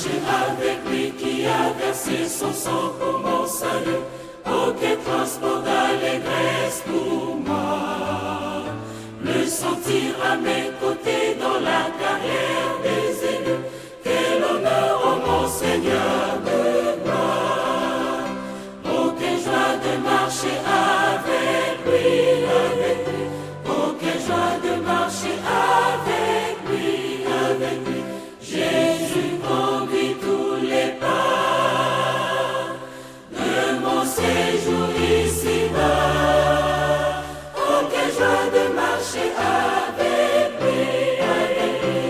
marché avec lui, qui a versé son sang pour mon salut. Oh, quel transport d'allégresse pour moi. Le sentir à mes côtés dans la carrière des élus. Quel honneur, oh mon Seigneur de gloire. Oh, quelle joie de marcher avec lui, avec lui. Oh, quelle joie de marcher avec lui, avec lui. Jésus conduit tous les pas de mon séjour ici-bas. Oh, quelle joie de marcher avec lui, avec lui.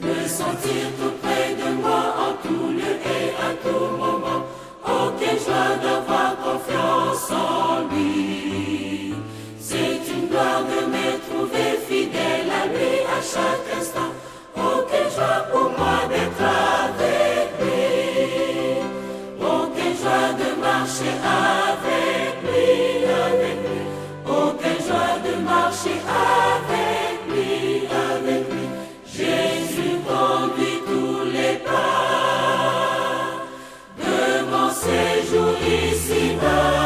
Le sentir tout près de moi en tout lieu et à tout moment. Oh, quelle joie d'avoir confiance en lui. C'est une gloire de me trouver fidèle à lui à chaque instant. Oh, quelle joie pour moi d'être avec lui. Oh, quelle joie de marcher avec lui, avec lui. Oh, quelle joie de marcher avec lui, avec lui. Jésus conduit tous les pas de mon séjour ici-bas.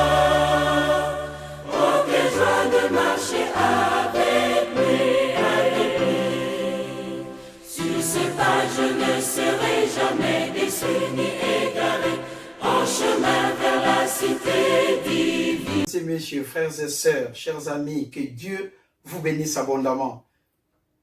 Oh, quelle joie de marcher avec lui, avec lui. Sur ces pas, je ne serai jamais déçu ni égaré, en chemin vers la cité divine. Mesdames et messieurs, frères et sœurs, chers amis, que Dieu vous bénisse abondamment.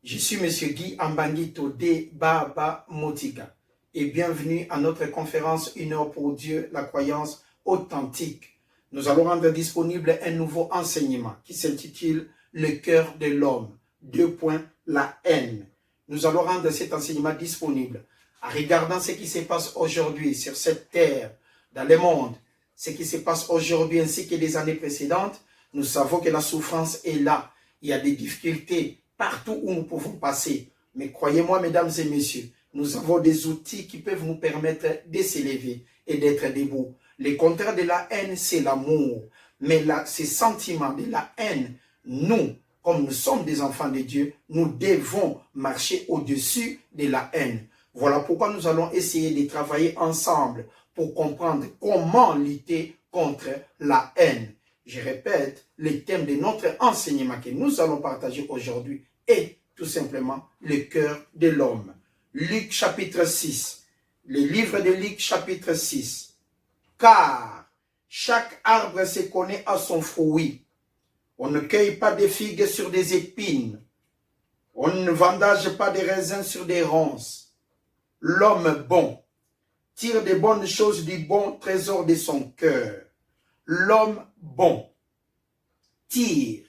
Je suis Monsieur Guy Ambangito de Baba Motiga et bienvenue à notre conférence Une heure pour Dieu, la croyance authentique. Nous allons rendre disponible un nouveau enseignement qui s'intitule Le cœur de l'homme. 2. La haine. Nous allons rendre cet enseignement disponible en regardant ce qui se passe aujourd'hui sur cette terre, dans le monde, ce qui se passe aujourd'hui ainsi que les années précédentes. Nous savons que la souffrance est là. Il y a des difficultés partout où nous pouvons passer. Mais croyez-moi, mesdames et messieurs, nous avons des outils qui peuvent nous permettre de s'élever et d'être debout. Le contraire de la haine, c'est l'amour. Mais là, ces sentiments de la haine, nous, comme nous sommes des enfants de Dieu, nous devons marcher au-dessus de la haine. Voilà pourquoi nous allons essayer de travailler ensemble pour comprendre comment lutter contre la haine. Je répète, le thème de notre enseignement que nous allons partager aujourd'hui est tout simplement le cœur de l'homme. Luc chapitre 6, le livre de Luc chapitre 6. Car chaque arbre se connaît à son fruit. On ne cueille pas des figues sur des épines. On ne vendage pas des raisins sur des ronces. L'homme bon tire des bonnes choses du bon trésor de son cœur. L'homme bon tire,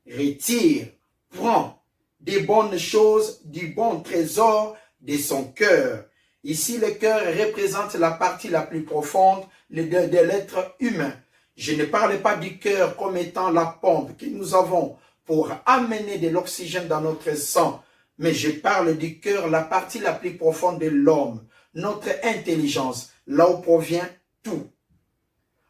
retire, prend des bonnes choses du bon trésor de son cœur. Ici, le cœur représente la partie la plus profonde de l'être humain. Je ne parle pas du cœur comme étant la pompe que nous avons pour amener de l'oxygène dans notre sang, mais je parle du cœur, la partie la plus profonde de l'homme, notre intelligence, là où provient tout.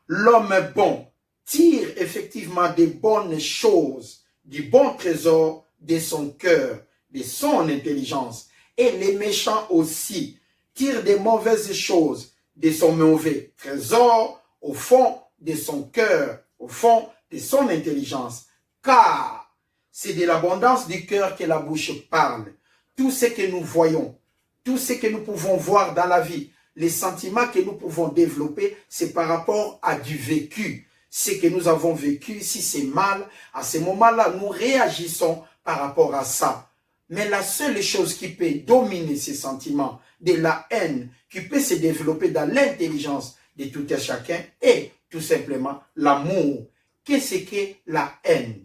L'homme bon tire effectivement des bonnes choses, du bon trésor de son cœur, de son intelligence. Et les méchants aussi tirent des mauvaises choses de son mauvais trésor au fond de son cœur, au fond de son intelligence. Car c'est de l'abondance du cœur que la bouche parle. Tout ce que nous voyons, tout ce que nous pouvons voir dans la vie, les sentiments que nous pouvons développer, c'est par rapport à du vécu. Ce que nous avons vécu, si c'est mal, à ce moment-là, nous réagissons par rapport à ça. Mais la seule chose qui peut dominer ces sentiments, de la haine, qui peut se développer dans l'intelligence de tout un chacun, est tout simplement l'amour. Qu'est-ce que la haine?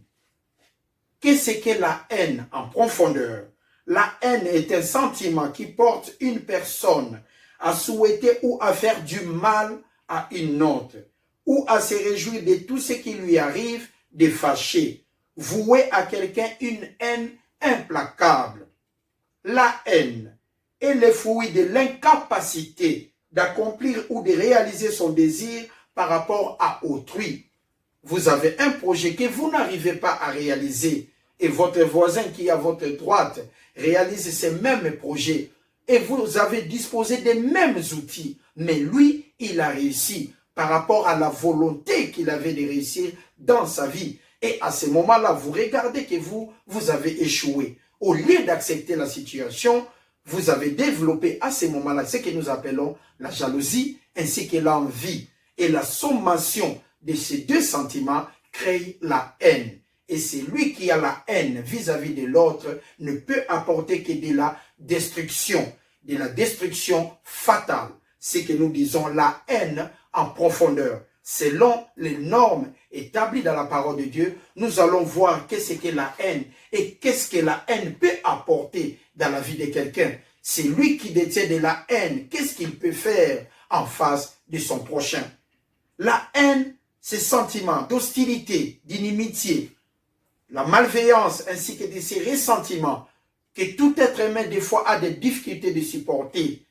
Qu'est-ce que la haine en profondeur? La haine est un sentiment qui porte une personne à souhaiter ou à faire du mal à une autre, ou à se réjouir de tout ce qui lui arrive, de fâcher, vouer à quelqu'un une haine implacable. La haine est le fruit de l'incapacité d'accomplir ou de réaliser son désir par rapport à autrui. Vous avez un projet que vous n'arrivez pas à réaliser et votre voisin qui est à votre droite réalise ces mêmes projets. et vous avez disposé des mêmes outils. Mais lui, il a réussi par rapport à la volonté qu'il avait de réussir dans sa vie. Et à ce moment-là, vous regardez que vous avez échoué. Au lieu d'accepter la situation, vous avez développé à ce moment-là ce que nous appelons la jalousie ainsi que l'envie. Et la sommation de ces deux sentiments crée la haine. Et celui qui a la haine vis-à-vis de l'autre ne peut apporter que de la destruction fatale. C'est que nous disons la haine en profondeur. Selon les normes établies dans la parole de Dieu, nous allons voir qu'est-ce que la haine et qu'est-ce que la haine peut apporter dans la vie de quelqu'un. C'est lui qui détient de la haine. Qu'est-ce qu'il peut faire en face de son prochain? La haine, ces sentiments d'hostilité, d'inimitié, la malveillance ainsi que de ces ressentiments que tout être humain des fois a des difficultés de supporter,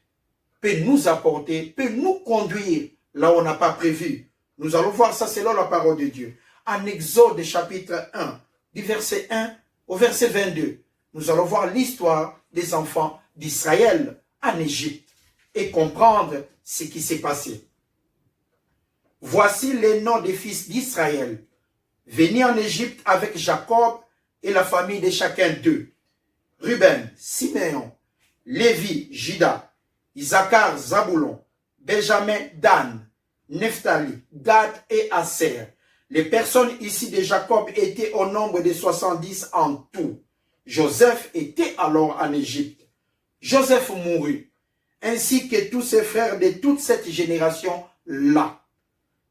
peut nous apporter, peut nous conduire là où on n'a pas prévu. Nous allons voir ça selon la parole de Dieu. En Exode chapitre 1, du verset 1 au verset 22, nous allons voir l'histoire des enfants d'Israël en Égypte et comprendre ce qui s'est passé. Voici les noms des fils d'Israël, venus en Égypte avec Jacob et la famille de chacun d'eux. Ruben, Siméon, Lévi, Juda, Issachar, Zaboulon, Benjamin, Dan, Nephtali, Gad et Aser. Les personnes ici de Jacob étaient au nombre de 70 en tout. Joseph était alors en Égypte. Joseph mourut, ainsi que tous ses frères de toute cette génération-là.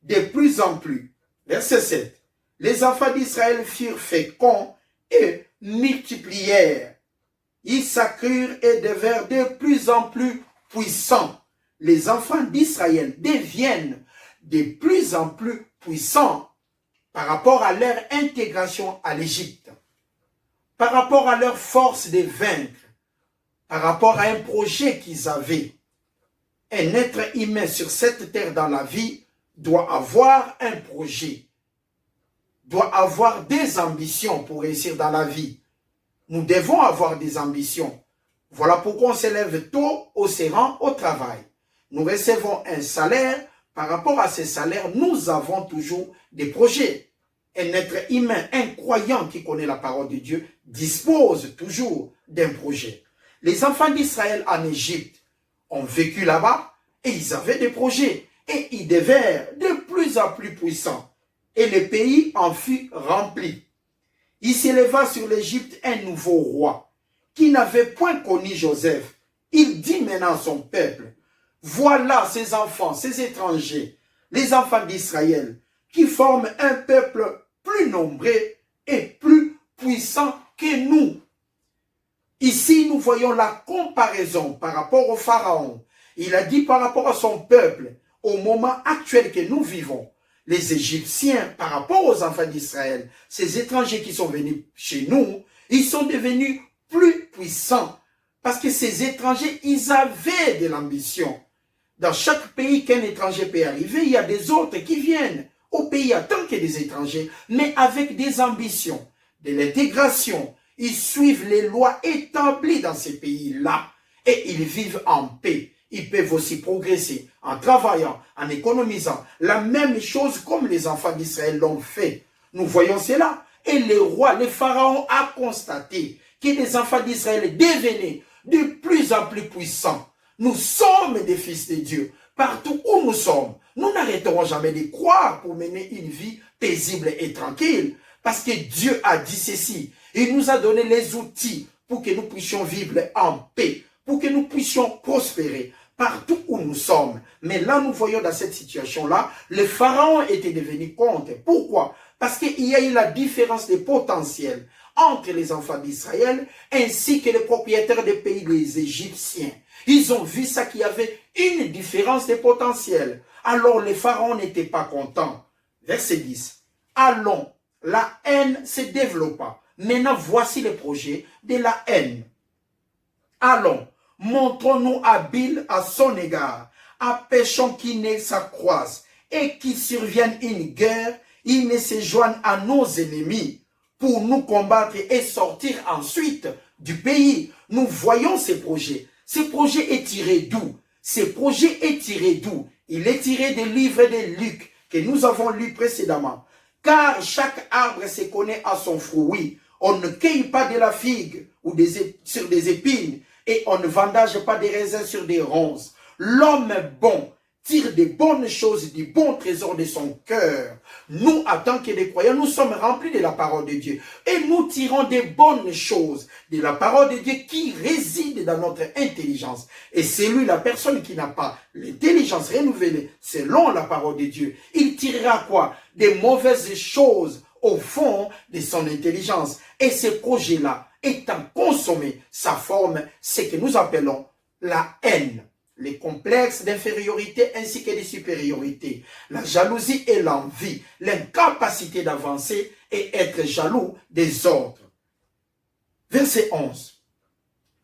De plus en plus, verset 7, les enfants d'Israël furent féconds et multiplièrent. Ils s'accrurent et devinrent de plus en plus puissants. Les enfants d'Israël deviennent de plus en plus puissants par rapport à leur intégration à l'Égypte, par rapport à leur force de vaincre, par rapport à un projet qu'ils avaient. Un être humain sur cette terre dans la vie doit avoir un projet, doit avoir des ambitions pour réussir dans la vie. Nous devons avoir des ambitions. Voilà pourquoi on se lève tôt, on se rend au travail. Nous recevons un salaire. Par rapport à ces salaires, nous avons toujours des projets. Un être humain, un croyant qui connaît la parole de Dieu, dispose toujours d'un projet. Les enfants d'Israël en Égypte ont vécu là-bas et ils avaient des projets. Et ils devinrent de plus en plus puissants. Et le pays en fut rempli. Il s'éleva sur l'Égypte un nouveau roi qui n'avait point connu Joseph. Il dit maintenant à son peuple, voilà ces enfants, ces étrangers, les enfants d'Israël, qui forment un peuple plus nombreux et plus puissant que nous. Ici, nous voyons la comparaison par rapport au Pharaon. Il a dit par rapport à son peuple, au moment actuel que nous vivons, les Égyptiens, par rapport aux enfants d'Israël, ces étrangers qui sont venus chez nous, ils sont devenus plus puissants. Parce que ces étrangers, ils avaient de l'ambition. Dans chaque pays qu'un étranger peut arriver, il y a des autres qui viennent au pays en tant que des étrangers, mais avec des ambitions, de l'intégration. Ils suivent les lois établies dans ces pays-là et ils vivent en paix. Ils peuvent aussi progresser en travaillant, en économisant. La même chose comme les enfants d'Israël l'ont fait. Nous voyons cela. Et le roi, le pharaon a constaté que les enfants d'Israël devenaient de plus en plus puissants. Nous sommes des fils de Dieu. Partout où nous sommes, nous n'arrêterons jamais de croire pour mener une vie paisible et tranquille. Parce que Dieu a dit ceci. Il nous a donné les outils pour que nous puissions vivre en paix, pour que nous puissions prospérer partout où nous sommes. Mais là, nous voyons dans cette situation-là, le pharaon était devenu contre. Pourquoi? Parce qu'il y a eu la différence de potentiel entre les enfants d'Israël ainsi que les propriétaires des pays des Égyptiens. Ils ont vu ça qu'il y avait une différence de potentiel. Alors le pharaon n'était pas content. Verset 10. Allons, la haine se développa. Maintenant, voici le projet de la haine. Allons, montrons-nous habiles à son égard, empêchons qu'il ne s'accroisse et qu'il survienne une guerre, il ne se joigne à nos ennemis pour nous combattre et sortir ensuite du pays. Nous voyons ces projets. Ce projet est tiré d'où? Ce projet est tiré d'où? Il est tiré des livres de Luc que nous avons lus précédemment. Car chaque arbre se connaît à son fruit. On ne cueille pas de la figue ou sur des épines et on ne vendage pas des raisins sur des ronces. L'homme bon tire des bonnes choses du bon trésor de son cœur. Nous, en tant que des croyants, nous sommes remplis de la parole de Dieu. Et nous tirons des bonnes choses de la parole de Dieu qui réside dans notre intelligence. Et c'est lui, la personne qui n'a pas l'intelligence renouvelée selon la parole de Dieu. Il tirera quoi? Des mauvaises choses au fond de son intelligence. Et ce projet-là, étant consommé, ça forme ce que nous appelons la haine. Les complexes d'infériorité ainsi que de supériorité, la jalousie et l'envie, l'incapacité d'avancer et être jaloux des autres. Verset 11.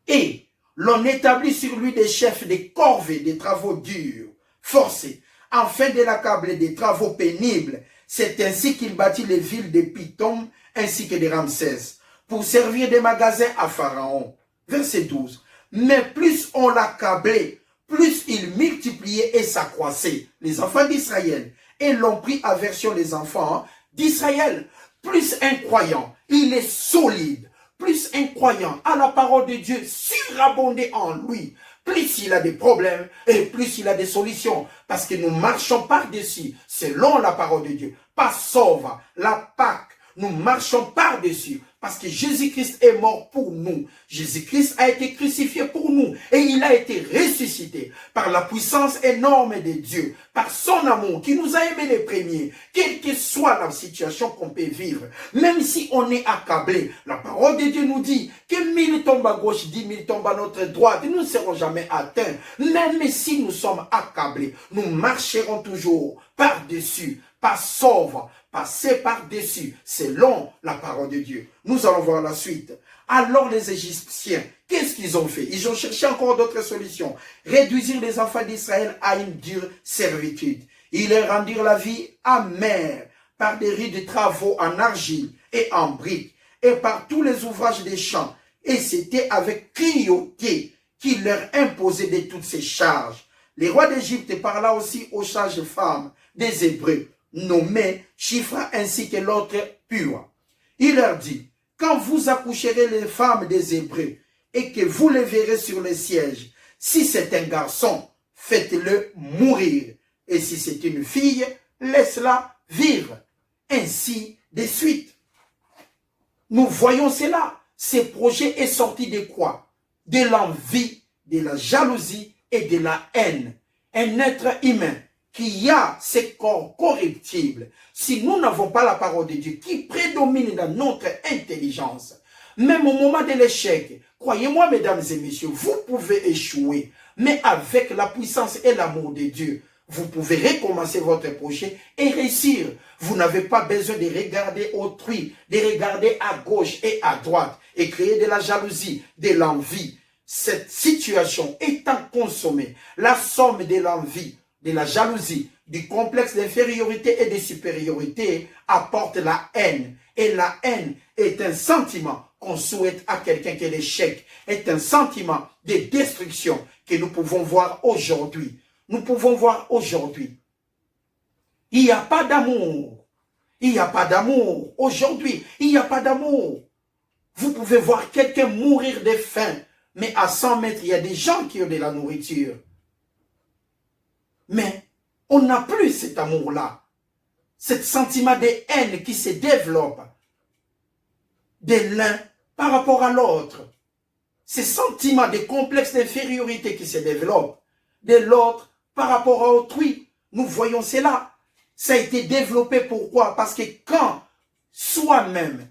Et l'on établit sur lui des chefs des corvées, des travaux durs, forcés, afin de l'accabler des travaux pénibles. C'est ainsi qu'il bâtit les villes de Python ainsi que de Ramsès, pour servir des magasins à Pharaon. Verset 12. Mais plus on l'accablait, plus il multipliait et s'accroissait, les enfants d'Israël. Et l'on prit aversion les enfants d'Israël. Plus un croyant, il est solide. Plus un croyant a la parole de Dieu surabondée en lui. Plus il a des problèmes et plus il a des solutions. Parce que nous marchons par-dessus, selon la parole de Dieu. Passova, la Pâque. Nous marchons par-dessus parce que Jésus-Christ est mort pour nous. Jésus-Christ a été crucifié pour nous et il a été ressuscité par la puissance énorme de Dieu, par son amour qui nous a aimés les premiers, quelle que soit la situation qu'on peut vivre. Même si on est accablé, la parole de Dieu nous dit que 1000 tombent à gauche, 10 000 tombent à notre droite et nous ne serons jamais atteints. Même si nous sommes accablés, nous marcherons toujours par-dessus, pas sauve, passer par-dessus, selon la parole de Dieu. Nous allons voir la suite. Alors les Égyptiens, qu'est-ce qu'ils ont fait? Ils ont cherché encore d'autres solutions. Réduisir les enfants d'Israël à une dure servitude. Ils leur rendirent la vie amère par des rudes travaux en argile et en briques et par tous les ouvrages des champs. Et c'était avec cruauté qu'ils leur imposaient de toutes ces charges. Les rois d'Égypte parla aussi aux sages femmes des Hébreux, nommés Shifra ainsi que l'autre Pua. Il leur dit, quand vous accoucherez les femmes des Hébreux et que vous les verrez sur le siège, si c'est un garçon, faites-le mourir. Et si c'est une fille, laisse-la vivre. Ainsi de suite. Nous voyons cela. Ce projet est sorti de quoi? De l'envie, de la jalousie et de la haine. Un être humain qui a ces corps corruptibles, si nous n'avons pas la parole de Dieu qui prédomine dans notre intelligence, même au moment de l'échec, croyez-moi mesdames et messieurs, vous pouvez échouer, mais avec la puissance et l'amour de Dieu, vous pouvez recommencer votre projet et réussir. Vous n'avez pas besoin de regarder autrui, de regarder à gauche et à droite et créer de la jalousie, de l'envie. Cette situation étant consommée, la somme de l'envie, de la jalousie, du complexe d'infériorité et de supériorité apporte la haine. Et la haine est un sentiment qu'on souhaite à quelqu'un que l'échec est un sentiment de destruction que nous pouvons voir aujourd'hui. Nous pouvons voir aujourd'hui. Il n'y a pas d'amour. Il n'y a pas d'amour. Aujourd'hui, il n'y a pas d'amour. Vous pouvez voir quelqu'un mourir de faim, mais à 100 mètres, il y a des gens qui ont de la nourriture. Mais on n'a plus cet amour-là. Ce sentiment de haine qui se développe de l'un par rapport à l'autre. Ce sentiment de complexe d'infériorité qui se développe de l'autre par rapport à autrui. Nous voyons cela. Ça a été développé pourquoi? Parce que quand soi-même,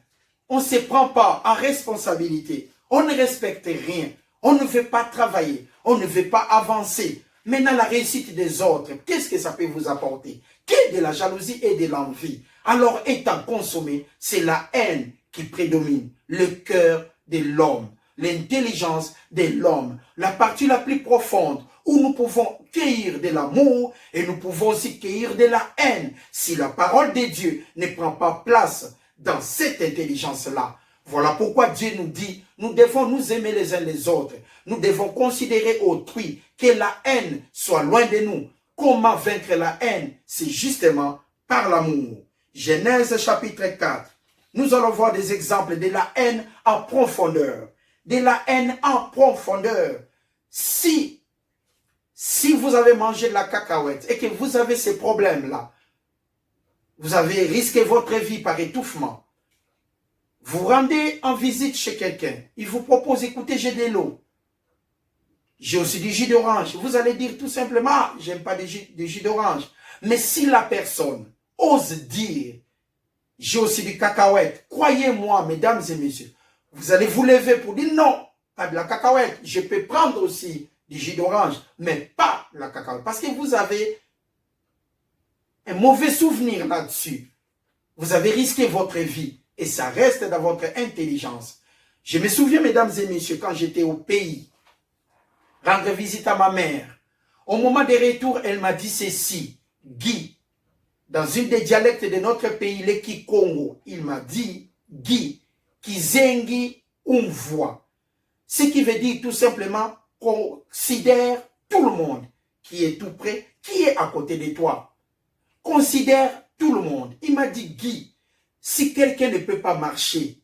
on ne se prend pas en responsabilité, on ne respecte rien, on ne veut pas travailler, on ne veut pas avancer. Maintenant, la réussite des autres, qu'est-ce que ça peut vous apporter? Qu'est de la jalousie et de l'envie? Alors, étant consommé, c'est la haine qui prédomine, le cœur de l'homme, l'intelligence de l'homme, la partie la plus profonde où nous pouvons cueillir de l'amour et nous pouvons aussi cueillir de la haine si la parole de Dieu ne prend pas place dans cette intelligence-là. Voilà pourquoi Dieu nous dit, nous devons nous aimer les uns les autres. Nous devons considérer autrui, que la haine soit loin de nous. Comment vaincre la haine? C'est justement par l'amour. Genèse chapitre 4. Nous allons voir des exemples de la haine en profondeur. De la haine en profondeur. Si vous avez mangé de la cacahuète et que vous avez ces problèmes-là, vous avez risqué votre vie par étouffement. Vous rendez en visite chez quelqu'un. Il vous propose, écoutez, j'ai de l'eau. J'ai aussi du jus d'orange. Vous allez dire tout simplement, j'aime pas des jus d'orange. Mais si la personne ose dire, j'ai aussi du cacahuète, croyez-moi, mesdames et messieurs, vous allez vous lever pour dire non, pas de la cacahuète. Je peux prendre aussi du jus d'orange, mais pas la cacahuète. Parce que vous avez un mauvais souvenir là-dessus. Vous avez risqué votre vie et ça reste dans votre intelligence. Je me souviens, mesdames et messieurs, quand j'étais au pays, rendre visite à ma mère. Au moment des retours, elle m'a dit ceci, Guy, dans une des dialectes de notre pays, le Kikongo, il m'a dit, Guy, Kizengi Umvoa. Ce qui veut dire tout simplement, considère tout le monde qui est tout près, qui est à côté de toi. Considère tout le monde. Il m'a dit, Guy, si quelqu'un ne peut pas marcher,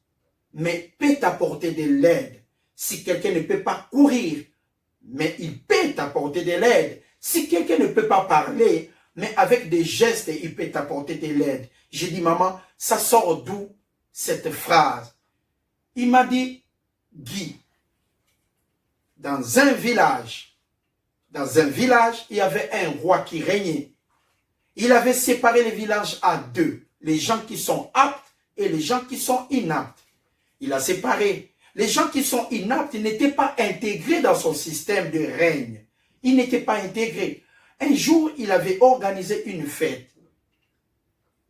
mais peut t'apporter de l'aide, si quelqu'un ne peut pas courir, mais il peut t'apporter de l'aide. Si quelqu'un ne peut pas parler, mais avec des gestes, il peut t'apporter de l'aide. J'ai dit, maman, ça sort d'où cette phrase? Il m'a dit, Guy, dans un village, il y avait un roi qui régnait. Il avait séparé les villages à deux, les gens qui sont aptes et les gens qui sont inaptes. Il a séparé. Les gens qui sont inaptes n'étaient pas intégrés dans son système de règne. Ils n'étaient pas intégrés. Un jour, il avait organisé une fête.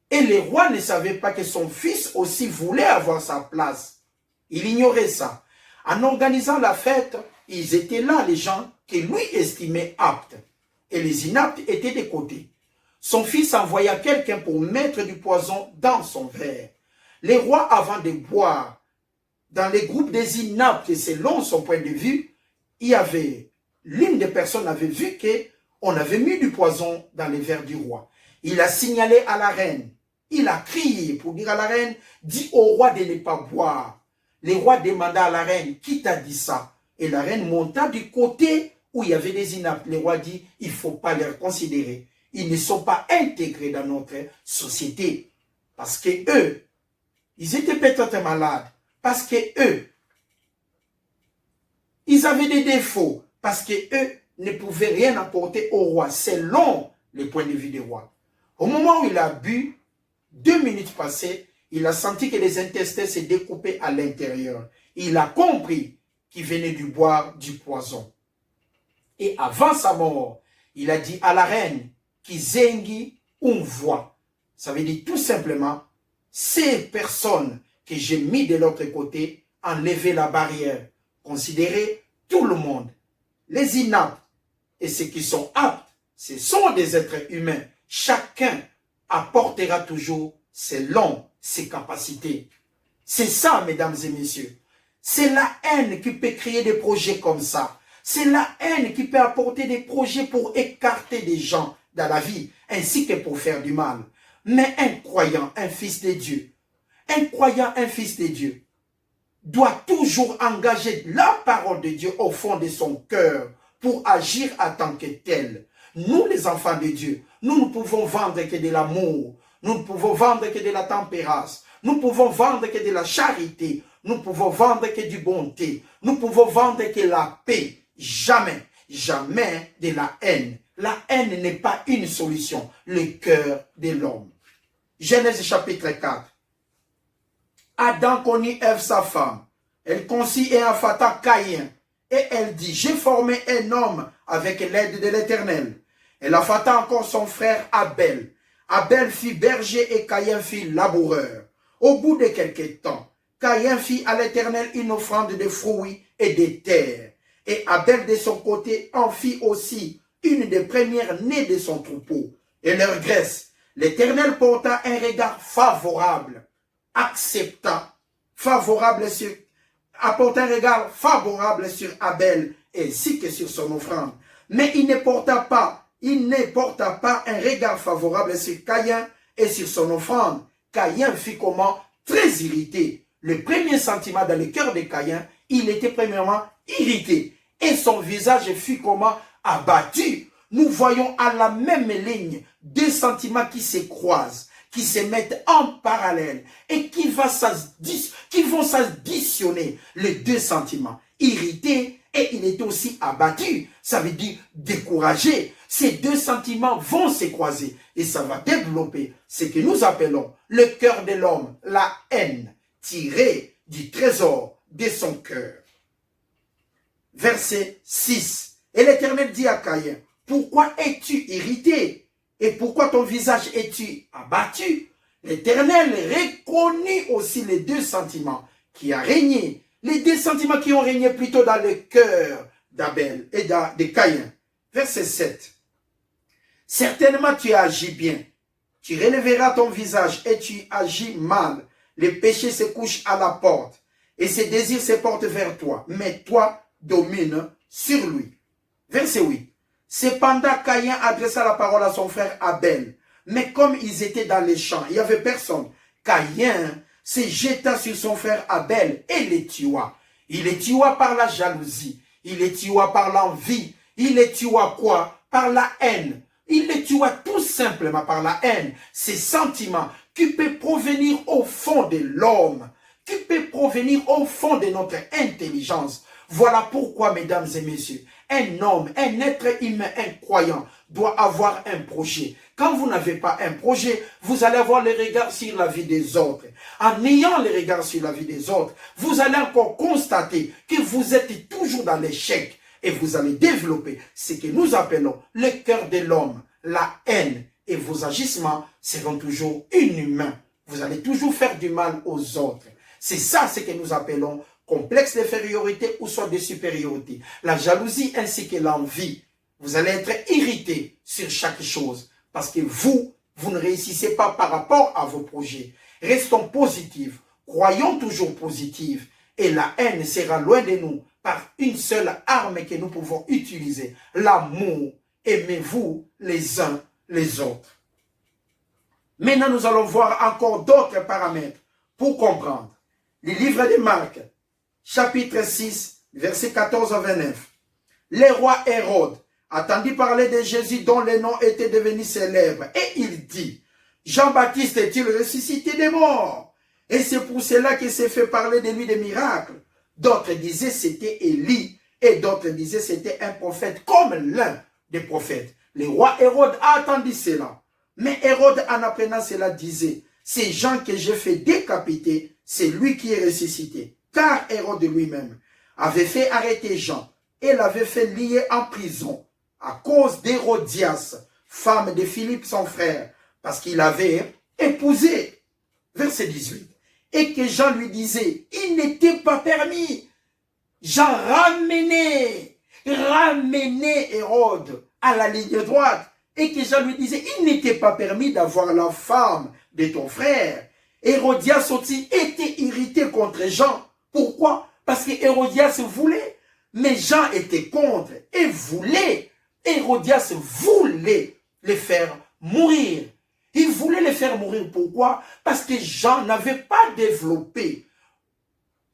Et le roi ne savait pas que son fils aussi voulait avoir sa place. Il ignorait ça. En organisant la fête, ils étaient là, les gens que lui estimait aptes. Et les inaptes étaient de côté. Son fils envoya quelqu'un pour mettre du poison dans son verre. Le roi, avant de boire, dans les groupes des inaptes, selon son point de vue, il y avait, l'une des personnes avait vu qu'on avait mis du poison dans les verres du roi. Il a signalé à la reine. Il a crié pour dire à la reine, dis au roi de ne pas boire. Le roi demanda à la reine, qui t'a dit ça? Et la reine monta du côté où il y avait des inaptes. Le roi dit, il ne faut pas les considérer. Ils ne sont pas intégrés dans notre société. Parce que eux, ils étaient peut-être malades. Parce que eux, ils avaient des défauts. Parce que eux ne pouvaient rien apporter au roi, selon les points de vue du roi. Au moment où il a bu, 2 minutes passées, il a senti que les intestins se découpaient à l'intérieur. Il a compris qu'il venait de boire du poison. Et avant sa mort, il a dit à la reine, Kizengi Umvoa. Ça veut dire tout simplement, ces personnes que j'ai mis de l'autre côté, enlever la barrière, considérer tout le monde. Les inaptes et ceux qui sont aptes, ce sont des êtres humains. Chacun apportera toujours selon ses capacités. C'est ça, mesdames et messieurs. C'est la haine qui peut créer des projets comme ça. C'est la haine qui peut apporter des projets pour écarter des gens dans la vie, ainsi que pour faire du mal. Mais un croyant, un fils de Dieu, doit toujours engager la parole de Dieu au fond de son cœur pour agir en tant que tel. Nous, les enfants de Dieu, nous ne pouvons vendre que de l'amour, nous ne pouvons vendre que de la tempérance, nous pouvons vendre que de la charité, nous pouvons vendre que du bonté, nous pouvons vendre que la paix. Jamais, jamais de la haine. La haine n'est pas une solution, le cœur de l'homme. Genèse chapitre 4. Adam connut Ève sa femme. Elle conçut et enfanta Caïn. Et elle dit, j'ai formé un homme avec l'aide de l'Éternel. Elle enfanta encore son frère Abel. Abel fit berger et Caïn fit laboureur. Au bout de quelque temps, Caïn fit à l'Éternel une offrande de fruits et de terres. Et Abel de son côté en fit aussi une des premières nées de son troupeau. Et leur graisse, l'Éternel porta un regard favorable, accepta favorable sur, apporte un regard favorable sur Abel ainsi que sur son offrande. Mais il ne porta pas un regard favorable sur Caïn et sur son offrande. Caïn fut comment? Très irrité. Le premier sentiment dans le cœur de Caïn, il était premièrement irrité. Et son visage fut comment? Abattu. Nous voyons à la même ligne deux sentiments qui se croisent, qui se mettent en parallèle et qui vont s'additionner, les deux sentiments. Irrité et il était aussi abattu, ça veut dire découragé. Ces deux sentiments vont se croiser et ça va développer ce que nous appelons le cœur de l'homme, la haine tirée du trésor de son cœur. Verset 6. Et l'Éternel dit à Caïn, pourquoi es-tu irrité et pourquoi ton visage es-tu abattu? L'Éternel reconnut aussi les deux sentiments qui ont régné, les deux sentiments qui ont régné plutôt dans le cœur d'Abel et de Caïn. Verset 7. Certainement tu agis bien, tu relèveras ton visage et tu agis mal. Le péché se couche à la porte et ses désirs se portent vers toi, mais toi domine sur lui. Verset 8. Cependant, Caïn adressa la parole à son frère Abel. Mais comme ils étaient dans les champs, il n'y avait personne. Caïn se jeta sur son frère Abel et le tua. Il le tua par la jalousie. Il le tua par l'envie. Il le tua quoi? Par la haine. Il le tua tout simplement par la haine. Ces sentiments qui peuvent provenir au fond de l'homme, qui peuvent provenir au fond de notre intelligence. Voilà pourquoi, mesdames et messieurs, un homme, un être humain, un croyant doit avoir un projet. Quand vous n'avez pas un projet, vous allez avoir le regard sur la vie des autres. En ayant le regard sur la vie des autres, vous allez encore constater que vous êtes toujours dans l'échec et vous allez développer ce que nous appelons le cœur de l'homme, la haine, et vos agissements seront toujours inhumains. Vous allez toujours faire du mal aux autres. C'est ça ce que nous appelons complexe d'infériorité ou soit de supériorité. La jalousie ainsi que l'envie. Vous allez être irrité sur chaque chose parce que vous ne réussissez pas par rapport à vos projets. Restons positifs, croyons toujours positifs et la haine sera loin de nous par une seule arme que nous pouvons utiliser, l'amour. Aimez-vous les uns les autres. Maintenant, nous allons voir encore d'autres paramètres pour comprendre. Le livre de Marc, chapitre 6, verset 14 à 29. Le roi Hérode entendit parler de Jésus dont le nom était devenu célèbre. Et il dit, Jean-Baptiste est-il ressuscité des morts? Et c'est pour cela qu'il s'est fait parler de lui des miracles. D'autres disaient c'était Élie et d'autres disaient c'était un prophète comme l'un des prophètes. Le roi Hérode a entendu cela. Mais Hérode en apprenant cela disait, c'est Jean que j'ai fait décapiter, c'est lui qui est ressuscité. Car Hérode lui-même avait fait arrêter Jean et l'avait fait lier en prison à cause d'Hérodias, femme de Philippe son frère, parce qu'il avait épousé. Verset 18. Et que Jean lui disait, il n'était pas permis. Jean ramenait Hérode à la ligne droite. Et que Jean lui disait, il n'était pas permis d'avoir la femme de ton frère. Hérodias aussi était irrité contre Jean. Pourquoi? Parce que Hérodias voulait, mais Jean était contre et voulait. Hérodias voulait les faire mourir. Il voulait les faire mourir. Pourquoi? Parce que Jean n'avait pas développé.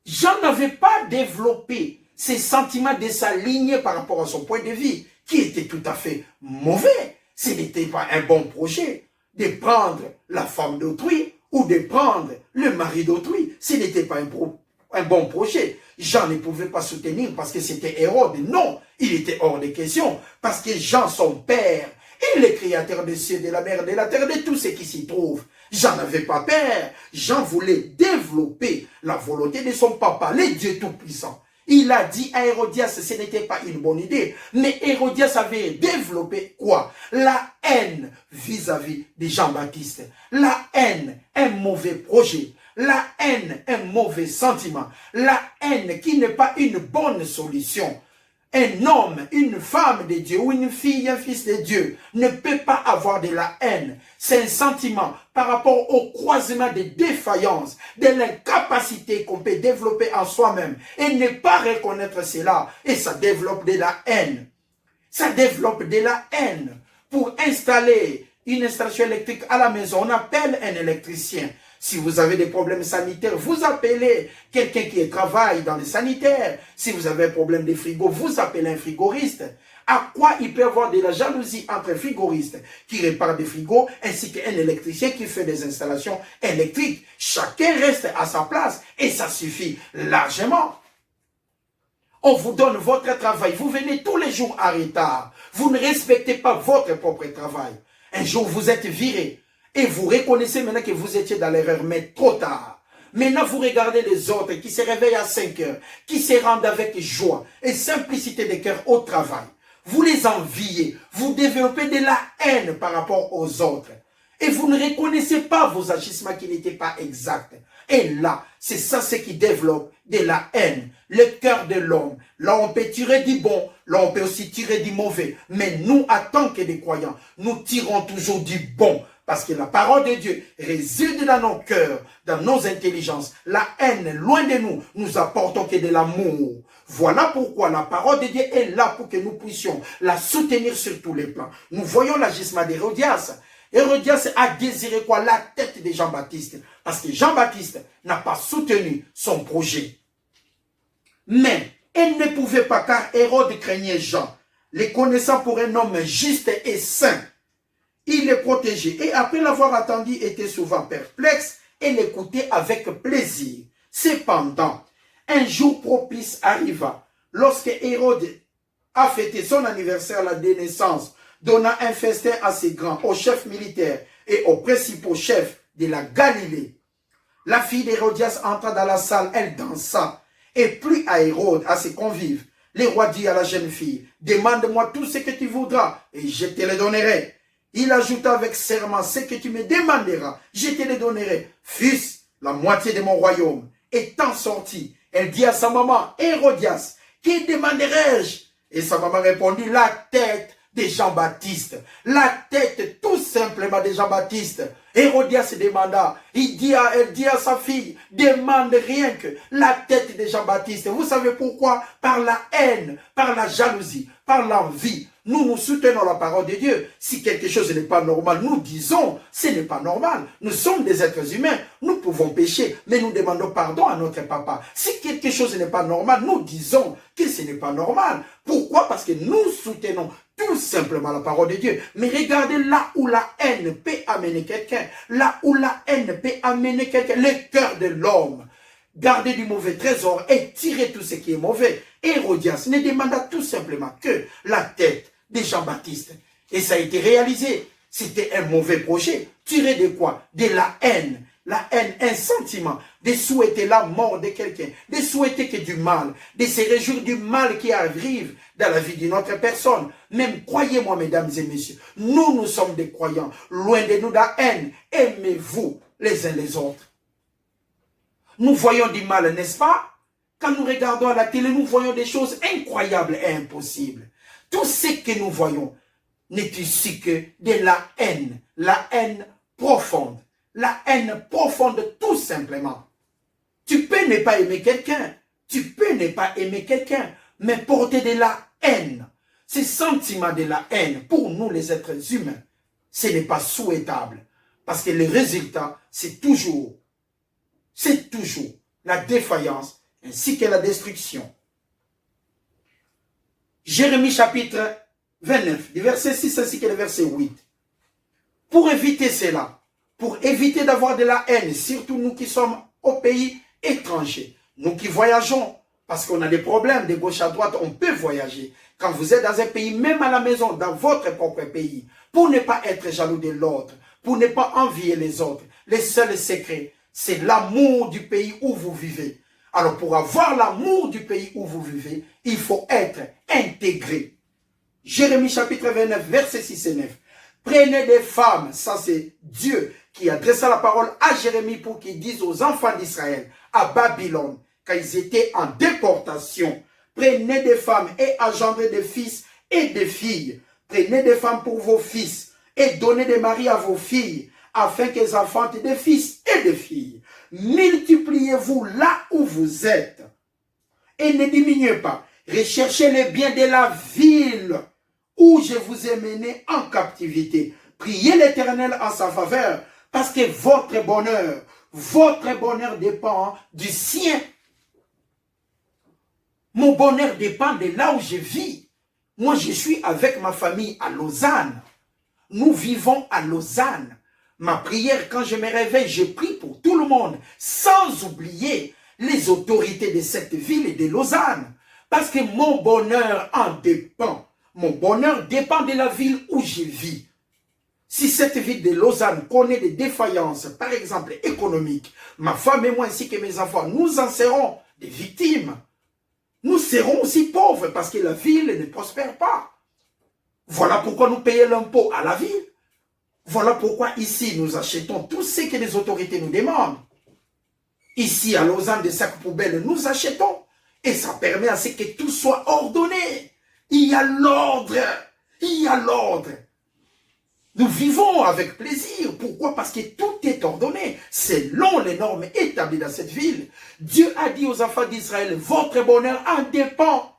Jean n'avait pas développé ses sentiments de s'aligner par rapport à son point de vue, qui était tout à fait mauvais. Ce n'était pas un bon projet de prendre la femme d'autrui ou de prendre le mari d'autrui. Ce n'était pas un bon projet. Jean ne pouvait pas soutenir parce que c'était Hérode. Non, il était hors de question. Parce que Jean, son père, est le créateur des cieux, de la mer, de la terre, de tout ce qui s'y trouve. Jean n'avait pas peur. Jean voulait développer la volonté de son papa, le Dieu Tout-Puissant. Il a dit à Hérodias, ce n'était pas une bonne idée. Mais Hérodias avait développé quoi? La haine vis-à-vis de Jean-Baptiste. La haine, un mauvais projet. La haine, un mauvais sentiment. La haine qui n'est pas une bonne solution. Un homme, une femme de Dieu ou une fille, un fils de Dieu ne peut pas avoir de la haine. C'est un sentiment par rapport au croisement des défaillances, de l'incapacité qu'on peut développer en soi-même et ne pas reconnaître cela. Et ça développe de la haine. Ça développe de la haine. Pour installer une installation électrique à la maison, on appelle un électricien. Si vous avez des problèmes sanitaires, vous appelez quelqu'un qui travaille dans les sanitaires. Si vous avez un problème de frigo, vous appelez un frigoriste. À quoi il peut y avoir de la jalousie entre un frigoriste qui répare des frigos ainsi qu'un électricien qui fait des installations électriques? Chacun reste à sa place et ça suffit largement. On vous donne votre travail. Vous venez tous les jours en retard. Vous ne respectez pas votre propre travail. Un jour, vous êtes viré. Et vous reconnaissez maintenant que vous étiez dans l'erreur, mais trop tard. Maintenant, vous regardez les autres qui se réveillent à 5 heures, qui se rendent avec joie et simplicité de cœur au travail. Vous les enviez. Vous développez de la haine par rapport aux autres. Et vous ne reconnaissez pas vos agissements qui n'étaient pas exacts. Et là, c'est ça ce qui développe de la haine, le cœur de l'homme. Là, on peut tirer du bon, là, on peut aussi tirer du mauvais. Mais nous, en tant que des croyants, nous tirons toujours du bon. Parce que la parole de Dieu réside dans nos cœurs, dans nos intelligences. La haine, loin de nous, nous apportons que de l'amour. Voilà pourquoi la parole de Dieu est là pour que nous puissions la soutenir sur tous les plans. Nous voyons l'agissement d'Hérodias. Hérodias a désiré quoi? La tête de Jean-Baptiste. Parce que Jean-Baptiste n'a pas soutenu son projet. Mais elle ne pouvait pas car Hérode craignait Jean, les connaissant pour un homme juste et saint. Il les protégeait et après l'avoir attendu était souvent perplexe et l'écoutait avec plaisir. Cependant, un jour propice arriva lorsque Hérode a fêté son anniversaire, la naissance, donna un festin assez grand aux chefs militaires et aux principaux chefs de la Galilée. La fille d'Hérodias entra dans la salle, elle dansa et plut à Hérode, à ses convives. Le roi dit à la jeune fille, demande-moi tout ce que tu voudras et je te le donnerai. Il ajouta avec serment, ce que tu me demanderas, je te le donnerai. Fils, la moitié de mon royaume. Étant sortie, elle dit à sa maman, Hérodias, qui demanderai-je? Et sa maman répondit, la tête de Jean-Baptiste. La tête tout simplement de Jean-Baptiste. Hérodias demanda, elle dit à sa fille, demande rien que la tête de Jean-Baptiste. Vous savez pourquoi? Par la haine, par la jalousie, par l'envie. Nous soutenons la parole de Dieu. Si quelque chose n'est pas normal, nous disons, ce n'est pas normal. Nous sommes des êtres humains. Nous pouvons pécher, mais nous demandons pardon à notre papa. Si quelque chose n'est pas normal, nous disons que ce n'est pas normal. Pourquoi? Parce que nous soutenons tout simplement la parole de Dieu. Mais regardez là où la haine peut amener quelqu'un. Là où la haine peut amener quelqu'un. Le cœur de l'homme. Garder du mauvais trésor et tirer tout ce qui est mauvais. Hérodias ne demanda tout simplement que la tête de Jean-Baptiste. Et ça a été réalisé. C'était un mauvais projet. Tirer de quoi? De la haine. La haine, un sentiment de souhaiter la mort de quelqu'un, de souhaiter que du mal, de se réjouir du mal qui arrive dans la vie d'une autre personne. Même, croyez-moi, mesdames et messieurs, nous sommes des croyants. Loin de nous la haine, aimez-vous les uns les autres. Nous voyons du mal, n'est-ce pas? Quand nous regardons à la télé, nous voyons des choses incroyables et impossibles. Tout ce que nous voyons n'est issu que de la haine profonde. La haine profonde, tout simplement. Tu peux ne pas aimer quelqu'un, tu peux ne pas aimer quelqu'un, mais porter de la haine, ce sentiment de la haine, pour nous les êtres humains, ce n'est pas souhaitable. Parce que le résultat, c'est toujours la défaillance ainsi que la destruction. Jérémie chapitre 29, du verset 6 ainsi que le verset 8. Pour éviter cela, pour éviter d'avoir de la haine, surtout nous qui sommes au pays étranger, nous qui voyageons, parce qu'on a des problèmes de gauche à droite, on peut voyager. Quand vous êtes dans un pays, même à la maison, dans votre propre pays, pour ne pas être jaloux de l'autre, pour ne pas envier les autres, les seuls secrets, c'est l'amour du pays où vous vivez. Alors pour avoir l'amour du pays où vous vivez, il faut être intégré. Jérémie chapitre 29, verset 6 et 9. Prenez des femmes, ça c'est Dieu qui adressa la parole à Jérémie pour qu'il dise aux enfants d'Israël, à Babylone, quand ils étaient en déportation, Prenez des femmes et engendrez des fils et des filles. Prenez des femmes pour vos fils et donnez des maris à vos filles, afin qu'elles enfantent des fils et des filles. Multipliez-vous là où vous êtes et ne diminuez pas. Recherchez les biens de la ville où je vous ai mené en captivité. Priez l'Éternel en sa faveur, parce que votre bonheur dépend du sien. Mon bonheur dépend de là où je vis. Moi, je suis avec ma famille à Lausanne. Nous vivons à Lausanne. Ma prière, quand je me réveille, je prie pour tout le monde, sans oublier les autorités de cette ville et de Lausanne. Parce que mon bonheur en dépend. Mon bonheur dépend de la ville où je vis. Si cette ville de Lausanne connaît des défaillances, par exemple économiques, ma femme et moi ainsi que mes enfants, nous en serons des victimes. Nous serons aussi pauvres parce que la ville ne prospère pas. Voilà pourquoi nous payons l'impôt à la ville. Voilà pourquoi ici nous achetons tout ce que les autorités nous demandent. Ici à Lausanne, des sacs poubelles, nous achetons. Et ça permet à ce que tout soit ordonné. Il y a l'ordre. Il y a l'ordre. Nous vivons avec plaisir. Pourquoi? Parce que tout est ordonné selon les normes établies dans cette ville. Dieu a dit aux enfants d'Israël, votre bonheur en dépend.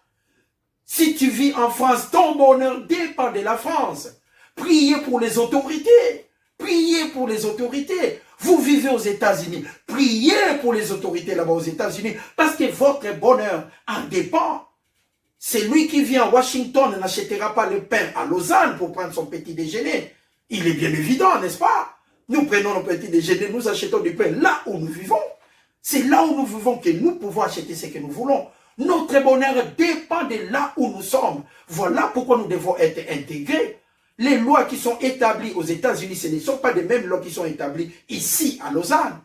Si tu vis en France, ton bonheur dépend de la France. Priez pour les autorités. Priez pour les autorités. Vous vivez aux États-Unis. Priez pour les autorités là-bas aux États-Unis. Parce que votre bonheur en dépend. Celui qui vient à Washington n'achètera pas le pain à Lausanne pour prendre son petit déjeuner. Il est bien évident, n'est-ce pas? Nous prenons nos petits déjeuners, nous achetons du pain là où nous vivons. C'est là où nous vivons que nous pouvons acheter ce que nous voulons. Notre bonheur dépend de là où nous sommes. Voilà pourquoi nous devons être intégrés. Les lois qui sont établies aux États-Unis, ce ne sont pas les mêmes lois qui sont établies ici à Lausanne.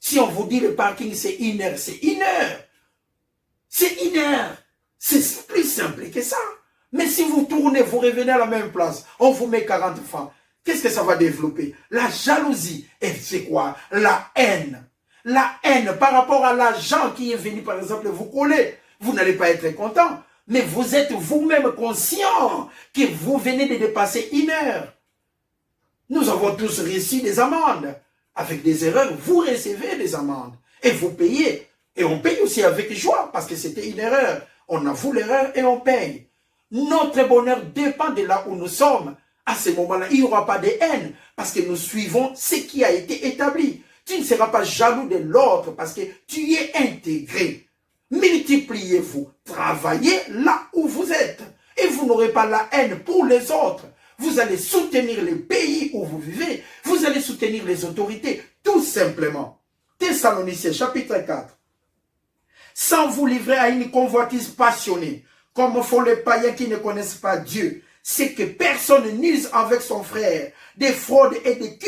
Si on vous dit le parking c'est 1 heure, c'est 1 heure. C'est 1 heure. C'est plus simple que ça. Mais si vous tournez, vous revenez à la même place, on vous met 40 francs. Qu'est-ce que ça va développer? La jalousie. Et c'est quoi? La haine. La haine par rapport à l'agent qui est venu, par exemple, vous coller. Vous n'allez pas être content. Mais vous êtes vous-même conscient que vous venez de dépasser 1 heure. Nous avons tous reçu des amendes. Avec des erreurs, vous recevez des amendes. Et vous payez. Et on paye aussi avec joie parce que c'était une erreur. On avoue l'erreur et on paye. Notre bonheur dépend de là où nous sommes. À ce moment-là, il n'y aura pas de haine parce que nous suivons ce qui a été établi. Tu ne seras pas jaloux de l'autre parce que tu y es intégré. Multipliez-vous, travaillez là où vous êtes. Et vous n'aurez pas la haine pour les autres. Vous allez soutenir le pays où vous vivez. Vous allez soutenir les autorités, tout simplement. Thessaloniciens, chapitre 4. Sans vous livrer à une convoitise passionnée, comme font les païens qui ne connaissent pas Dieu, c'est que personne n'use avec son frère des fraudes et des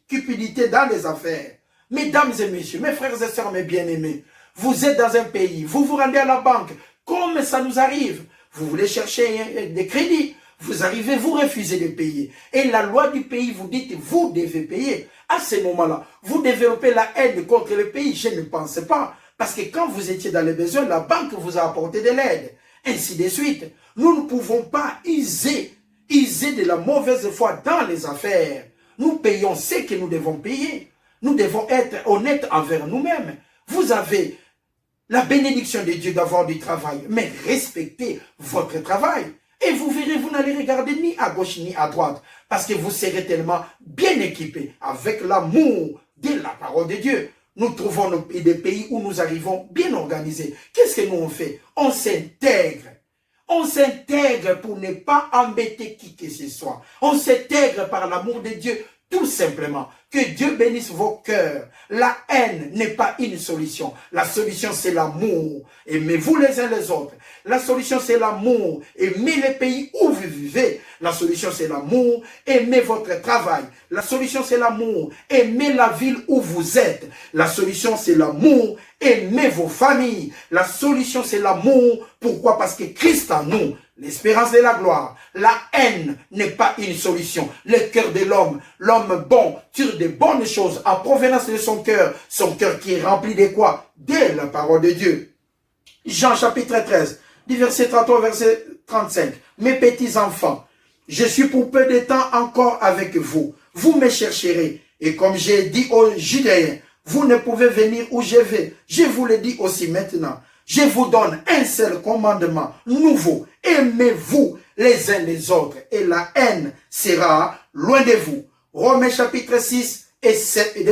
cupidités dans les affaires. Mesdames et messieurs, mes frères et sœurs, mes bien-aimés, vous êtes dans un pays, vous vous rendez à la banque, comme ça nous arrive. Vous voulez chercher des crédits, vous arrivez, vous refusez de payer. Et la loi du pays vous dit, vous devez payer. À ce moment-là, vous développez la haine contre le pays. Je ne pense pas. Parce que quand vous étiez dans les besoins, la banque vous a apporté de l'aide. Ainsi de suite. Nous ne pouvons pas user de la mauvaise foi dans les affaires. Nous payons ce que nous devons payer. Nous devons être honnêtes envers nous-mêmes. Vous avez la bénédiction de Dieu d'avoir du travail, mais respectez votre travail. Et vous verrez, vous n'allez regarder ni à gauche ni à droite, parce que vous serez tellement bien équipés avec l'amour de la parole de Dieu. Nous trouvons des pays où nous arrivons bien organisés. Qu'est-ce que nous on fait? On s'intègre. On s'intègre pour ne pas embêter qui que ce soit. On s'intègre par l'amour de Dieu, tout simplement. Que Dieu bénisse vos cœurs. La haine n'est pas une solution. La solution, c'est l'amour. Aimez-vous les uns les autres. La solution, c'est l'amour. Aimez les pays où vous vivez. La solution, c'est l'amour. Aimez votre travail. La solution, c'est l'amour. Aimez la ville où vous êtes. La solution, c'est l'amour. Aimez vos familles. La solution, c'est l'amour. Pourquoi? Parce que Christ en nous, l'espérance de la gloire. La haine n'est pas une solution. Le cœur de l'homme bon, tire de bonnes choses en provenance de son cœur qui est rempli de quoi? De la parole de Dieu. Jean chapitre 13, du verset 33 au verset 35. Mes petits enfants, je suis pour peu de temps encore avec vous. Vous me chercherez. Et comme j'ai dit aux Judéens, vous ne pouvez venir où je vais. Je vous le dis aussi maintenant. Je vous donne un seul commandement nouveau. Aimez-vous les uns les autres et la haine sera loin de vous. Romains chapitre 6 et 7 et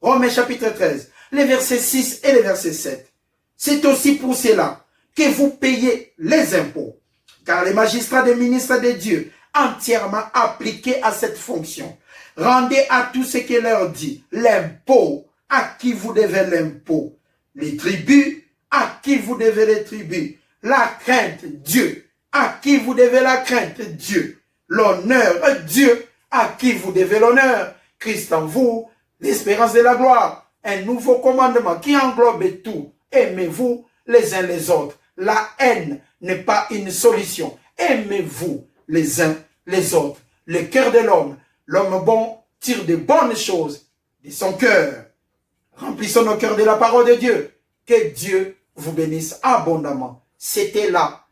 Romains chapitre 13, les versets 6 et les versets 7. C'est aussi pour cela que vous payez les impôts, car les magistrats des ministres de Dieu, entièrement appliqués à cette fonction, rendez à tout ce qu'il leur dit l'impôt, à qui vous devez l'impôt, les tribus, à qui vous devez les tribus, la crainte Dieu, à qui vous devez la crainte Dieu, l'honneur Dieu, à qui vous devez l'honneur, Christ en vous, l'espérance de la gloire, un nouveau commandement qui englobe tout. Aimez-vous les uns les autres. La haine n'est pas une solution. Aimez-vous les uns les autres. Le cœur de l'homme bon tire de bonnes choses de son cœur. Remplissons nos cœurs de la parole de Dieu. Que Dieu vous bénisse abondamment. C'était là